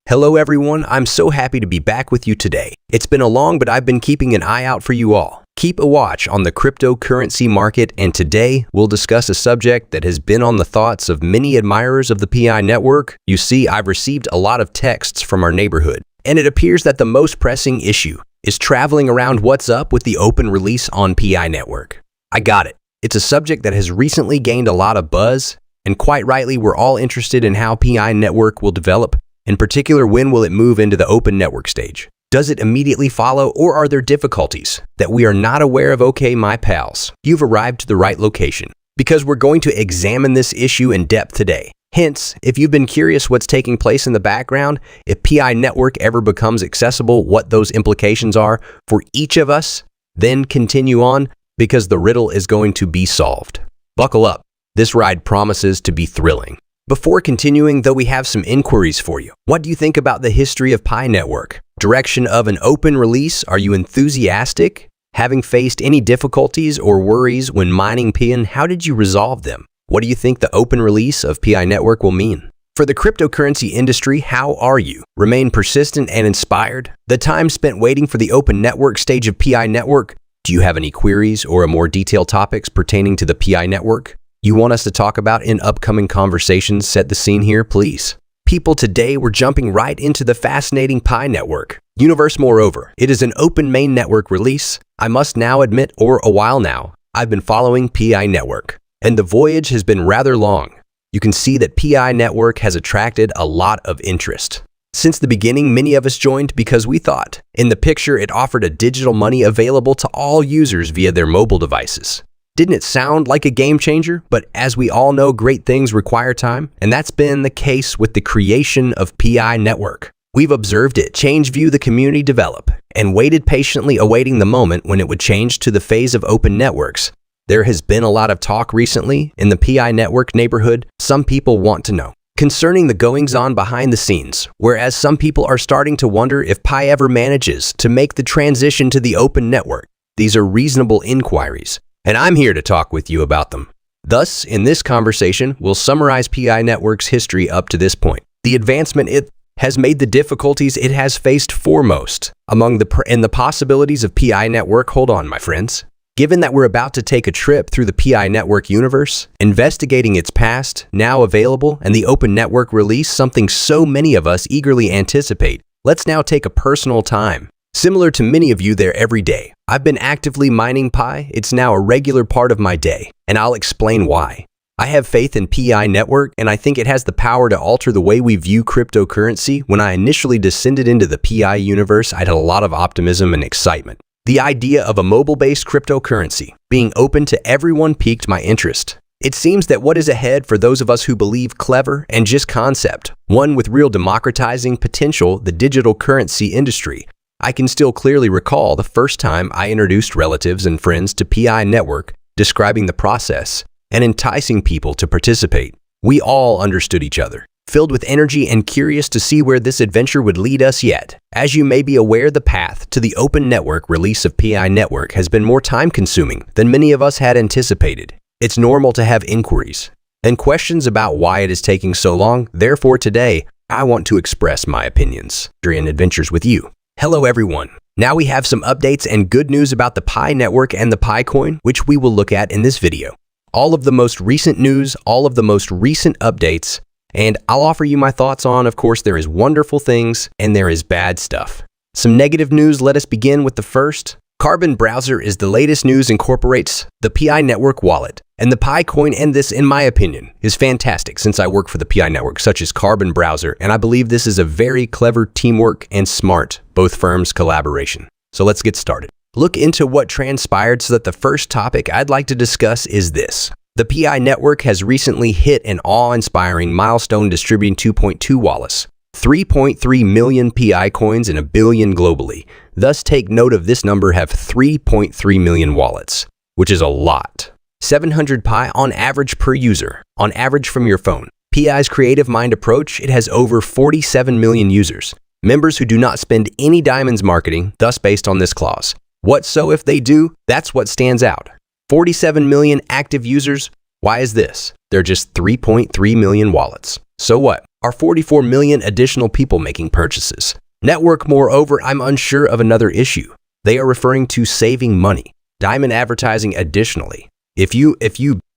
Hello everyone, I'm so happy to be back with you today. It's been a long, but I've been keeping an eye out for you all. Keep a watch on the cryptocurrency market, and today we'll discuss a subject that has been on the thoughts of many admirers of the PI network. You see, I've received a lot of texts from our neighborhood, and it appears that the most pressing issue is traveling around what's up with the open release on PI network. I got it. It's a subject that has recently gained a lot of buzz, and quite rightly, we're all interested in how PI network will develop. In particular, when will it move into the open network stage? Does it immediately follow, or are there difficulties that we are not aware of? Okay, my pals, you've arrived to the right location, because we're going to examine this issue in depth today. Hence, if you've been curious what's taking place in the background, if PI network ever becomes accessible, what those implications are for each of us, then continue on, because the riddle is going to be solved. Buckle up. This ride promises to be thrilling. Before continuing, though, we have some inquiries for you. What do you think about the history of PI network? Direction of an open release? Are you enthusiastic? Having faced any difficulties or worries when mining PI, how did you resolve them? What do you think the open release of PI network will mean? For the cryptocurrency industry, how are you? Remain persistent and inspired? The time spent waiting for the open network stage of PI network? Do you have any queries or more detailed topics pertaining to the PI network you want us to talk about in upcoming conversations? Set the scene here, please. People, today we're jumping right into the fascinating PI network universe. Moreover, it is an open main network release. I must now admit, or a while now, I've been following PI network, and the voyage has been rather long. You can see that PI network has attracted a lot of interest. Since the beginning, many of us joined because we thought, in the picture, it offered a digital money available to all users via their mobile devices. Didn't it sound like a game changer? But as we all know, great things require time, and that's been the case with the creation of PI network. We've observed it change, view the community develop, and waited patiently awaiting the moment when it would change to the phase of open networks. There has been a lot of talk recently in the PI network neighborhood. Some people want to know concerning the goings-on behind the scenes, whereas some people are starting to wonder if PI ever manages to make the transition to the open network. These are reasonable inquiries, and I'm here to talk with you about them. Thus, in this conversation, we'll summarize PI network's history up to this point, the advancement it has made, the difficulties it has faced foremost, among the possibilities of PI network. Hold on, my friends. Given that we're about to take a trip through the PI network universe, investigating its past, now available, and the open network release, something so many of us eagerly anticipate, let's now take a personal time. Similar to many of you there every day, I've been actively mining PI. It's now a regular part of my day, and I'll explain why. I have faith in PI network, and I think it has the power to alter the way we view cryptocurrency. When I initially descended into the PI universe, I had a lot of optimism and excitement. The idea of a mobile-based cryptocurrency being open to everyone piqued my interest. It seems that what is ahead for those of us who believe clever and just concept, one with real democratizing potential, the digital currency industry. I can still clearly recall the first time I introduced relatives and friends to PI network, describing the process and enticing people to participate. We all understood each other, filled with energy and curious to see where this adventure would lead us. Yet, as you may be aware, the path to the open network release of PI network has been more time-consuming than many of us had anticipated. It's normal to have inquiries and questions about why it is taking so long. Therefore, today, I want to express my opinions and adventures with you. Hello everyone. Now we have some updates and good news about the PI network and the PI coin, which we will look at in this video. All of the most recent news, all of the most recent updates, and I'll offer you my thoughts on. Of course, there is wonderful things and there is bad stuff. Some negative news. Let us begin with the first. Carbon Browser is the latest news, incorporates the PI network wallet and the PI coin, and this, in my opinion, is fantastic since I work for the PI network, such as Carbon Browser, and I believe this is a very clever teamwork and smart, both firms' collaboration. So let's get started. Look into what transpired, so that the first topic I'd like to discuss is this. The PI network has recently hit an awe-inspiring milestone, distributing 2.2 wallets, 3.3 million PI coins, and 1 billion globally. Thus, take note of this number, have 3.3 million wallets, which is a lot. 700 PI on average per user, on average from your phone. PI's creative mind approach, it has over 47 million users, members who do not spend any diamonds marketing, thus based on this clause. What so if they do? That's what stands out. 47 million active users. Why is this? They're just 3.3 million wallets. So what? Are 44 million additional people making purchases? Network, moreover, I'm unsure of another issue. They are referring to saving money. Diamond advertising additionally. If you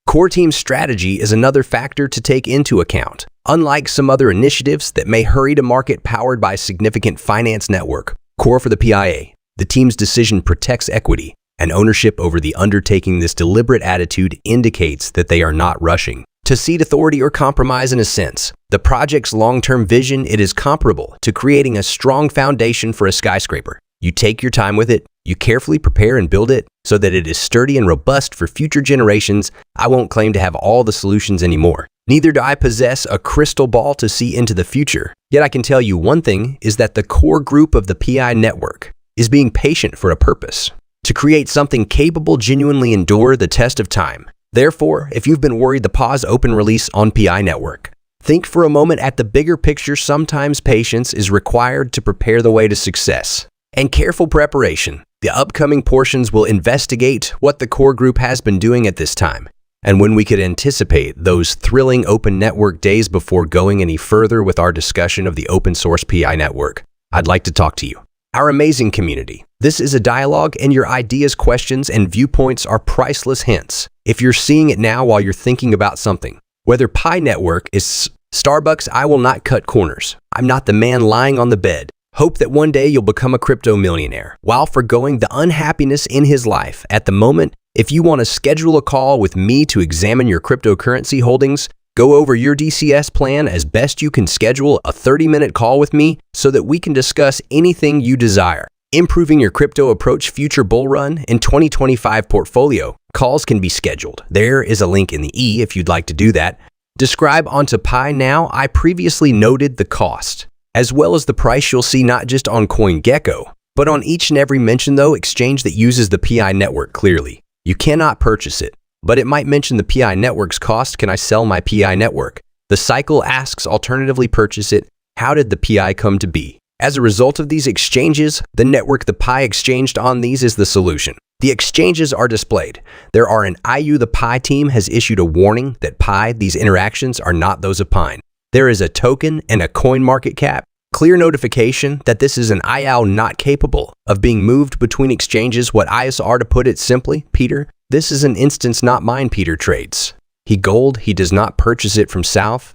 core team strategy is another factor to take into account. Unlike some other initiatives that may hurry to market powered by significant finance network, core for the PIA, the team's decision protects equity and ownership over the undertaking. This deliberate attitude indicates that they are not rushing to cede authority or compromise in a sense. The project's long-term vision, it is comparable to creating a strong foundation for a skyscraper. You take your time with it, you carefully prepare and build it so that it is sturdy and robust for future generations. I won't claim to have all the solutions anymore. Neither do I possess a crystal ball to see into the future. Yet I can tell you one thing is that the core group of the PI network is being patient for a purpose, to create something capable genuinely endure the test of time. Therefore, if you've been worried the pause open release on PI network, think for a moment at the bigger picture. Sometimes patience is required to prepare the way to success. And careful preparation. The upcoming portions will investigate what the core group has been doing at this time, and when we could anticipate those thrilling open network days. Before going any further with our discussion of the open source PI network, I'd like to talk to you, our amazing community. This is a dialogue, and your ideas, questions, and viewpoints are priceless hints. If you're seeing it now while you're thinking about something, whether Pi Network is Starbucks, I will not cut corners. I'm not the man lying on the bed. Hope that one day you'll become a crypto millionaire while forgoing the unhappiness in his life. At the moment, if you want to schedule a call with me to examine your cryptocurrency holdings, go over your DCS plan as best you can. Schedule a 30-minute call with me so that we can discuss anything you desire. Improving your crypto approach future bull run in 2025 portfolio. Calls can be scheduled. There is a link in the E if you'd like to do that. Describe onto Pi now. I previously noted the cost, as well as the price you'll see not just on CoinGecko, but on each and every mention though exchange that uses the PI network clearly. You cannot purchase it, but it might mention the PI network's cost. Can I sell my PI network? The cycle asks alternatively purchase it. How did the PI come to be? As a result of these exchanges, the network the Pi exchanged on these is the solution. The exchanges are displayed. There are an IU. The Pi team has issued a warning that Pi, these interactions are not those of Pine. There is a token and a coin market cap. Clear notification that this is an IOU not capable of being moved between exchanges. What ISR, to put it simply, Peter, this is an instance not mine. Peter trades. He gold, he does not purchase it from South.